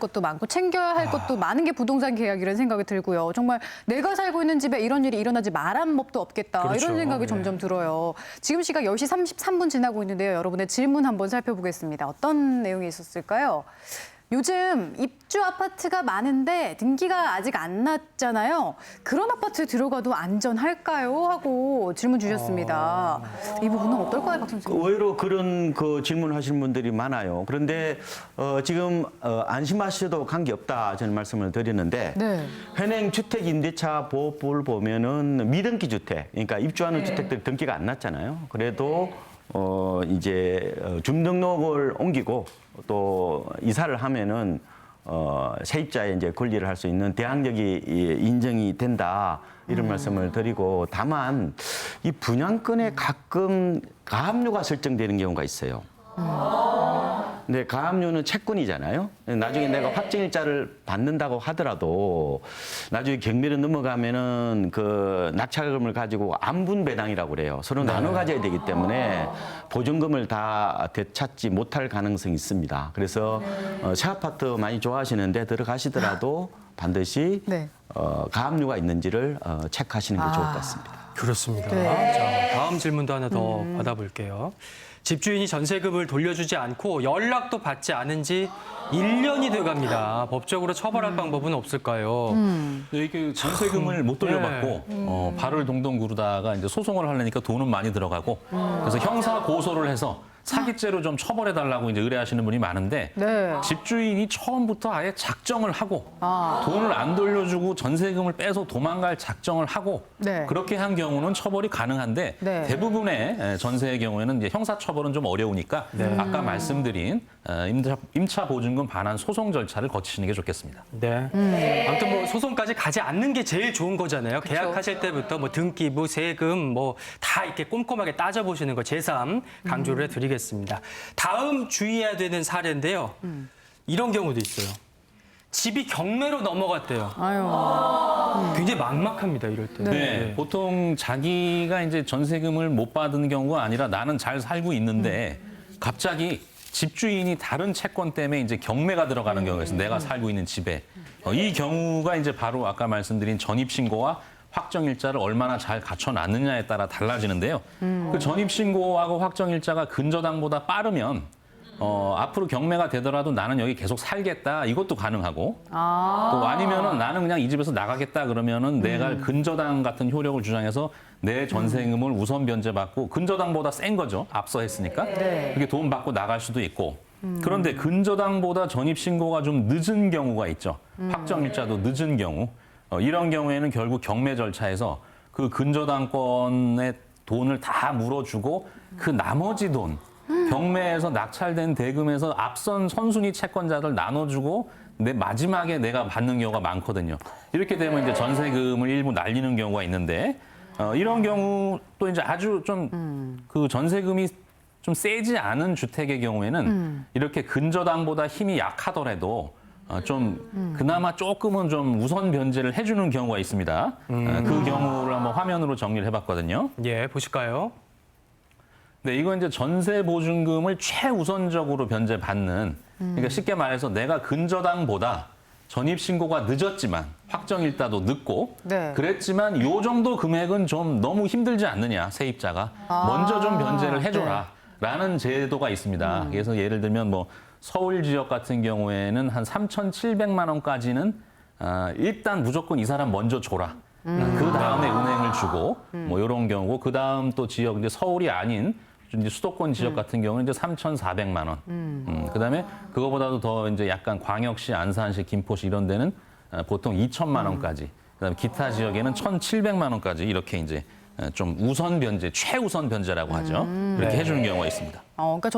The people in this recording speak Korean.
것도 많고 챙겨야 할 것도 많은 게 부동산 계약이라는 생각이 들고요. 정말 내가 살고 있는 집에 이런 일이 일어나지 말한 법도 없겠다. 그렇죠. 이런 생각이 점점 들어요. 지금 시각 10시 33분 지나고 있는데요. 여러분의 질문 한번 살펴보겠습니다. 어떤 내용이 있었을까요? 요즘 입주 아파트가 많은데 등기가 아직 안 났잖아요. 그런 아파트 들어가도 안전할까요? 하고 질문 주셨습니다. 이 부분은 어떨까요, 박 선생님? 의외로 그런 질문하시는 분들이 많아요. 그런데 지금 안심하셔도 관계없다 저는 말씀을 드리는데 네. 현행 주택임대차 보호법을 보면은 미등기 주택, 그러니까 입주하는 주택들 등기가 안 났잖아요. 그래도 이제 주민등록을 옮기고 또 이사를 하면은 세입자의 이제 권리를 할 수 있는 대항력이 인정이 된다 이런 말씀을 드리고, 다만 이 분양권에 가끔 가압류가 설정되는 경우가 있어요. 근데 가압류는 채권이잖아요. 나중에 내가 확정일자를 받는다고 하더라도 나중에 경매로 넘어가면은 그 낙찰금을 가지고 안분배당이라고 그래요. 서로 나눠 가져야 되기 때문에 보증금을 다 되찾지 못할 가능성이 있습니다. 그래서 새 아파트 많이 좋아하시는데 들어가시더라도 반드시 가압류가 있는지를 체크하시는 게 좋을 것 같습니다. 그렇습니다. 네. 자, 다음 질문도 하나 더 받아볼게요. 집주인이 전세금을 돌려주지 않고 연락도 받지 않은 지 1년이 돼갑니다. 법적으로 처벌할 방법은 없을까요? 이게 전세금을 못 돌려받고 발을 동동 구르다가 이제 소송을 하려니까 돈은 많이 들어가고 그래서 형사 고소를 해서 사기죄로 좀 처벌해달라고 이제 의뢰하시는 분이 많은데 네. 집주인이 처음부터 아예 작정을 하고 돈을 안 돌려주고 전세금을 빼서 도망갈 작정을 하고 네. 그렇게 한 경우는 처벌이 가능한데 네. 대부분의 전세의 경우에는 이제 형사 처벌은 좀 어려우니까 아까 말씀드린 임차 보증금 반환 소송 절차를 거치시는 게 좋겠습니다. 네. 아무튼 뭐 소송까지 가지 않는 게 제일 좋은 거잖아요. 그쵸. 계약하실 때부터 뭐 등기부, 세금 뭐 다 이렇게 꼼꼼하게 따져보시는 거 제3 강조를 해드리겠습니다. 다음 주의해야 되는 사례인데요. 이런 경우도 있어요. 집이 경매로 넘어갔대요. 아유. 굉장히 막막합니다, 이럴 때. 네, 보통 자기가 이제 전세금을 못 받은 경우가 아니라 나는 잘 살고 있는데 갑자기 집주인이 다른 채권 때문에 이제 경매가 들어가는 경우가 있어요. 내가 살고 있는 집에. 이 경우가 이제 바로 아까 말씀드린 전입신고와 확정일자를 얼마나 잘 갖춰놨느냐에 따라 달라지는데요. 그 전입신고하고 확정일자가 근저당보다 빠르면 앞으로 경매가 되더라도 나는 여기 계속 살겠다 이것도 가능하고 또 아니면은 나는 그냥 이 집에서 나가겠다 그러면은 내가 근저당 같은 효력을 주장해서 내 전세금을 우선 변제받고 근저당보다 센 거죠. 앞서 했으니까 그렇게 돈 받고 나갈 수도 있고 그런데 근저당보다 전입신고가 좀 늦은 경우가 있죠. 확정일자도 늦은 경우 이런 경우에는 결국 경매 절차에서 그 근저당권의 돈을 다 물어주고 그 나머지 돈 경매에서 낙찰된 대금에서 앞선 선순위 채권자들 나눠주고 마지막에 내가 받는 경우가 많거든요. 이렇게 되면 이제 전세금을 일부 날리는 경우가 있는데 이런 경우 또 이제 아주 좀 그 전세금이 좀 세지 않은 주택의 경우에는 이렇게 근저당보다 힘이 약하더라도 좀 그나마 조금은 좀 우선 변제를 해주는 경우가 있습니다. 그 경우를 한번 화면으로 정리를 해봤거든요. 예, 보실까요? 네, 이건 이제 전세 보증금을 최우선적으로 변제받는, 그러니까 쉽게 말해서 내가 근저당보다 전입신고가 늦었지만 확정일자도 늦고 그랬지만 요 정도 금액은 좀 너무 힘들지 않느냐, 세입자가. 먼저 좀 변제를 해줘라 라는 제도가 있습니다. 그래서 예를 들면 뭐 서울 지역 같은 경우에는 한 3,700만 원까지는 일단 무조건 이 사람 먼저 줘라. 그 다음에 은행을 주고 뭐 이런 경우고 그 다음 또 지역 이제 서울이 아닌 이제 수도권 지역 같은 경우는 이제 3,400만 원. 그다음에 그거보다도 더 이제 약간 광역시, 안산시, 김포시 이런 데는 보통 2천만 원까지. 그다음에 기타 지역에는 1,700만 원까지 이렇게 이제 좀 우선 변제, 최우선 변제라고 하죠. 이렇게 해주는 경우가 있습니다. 그러니까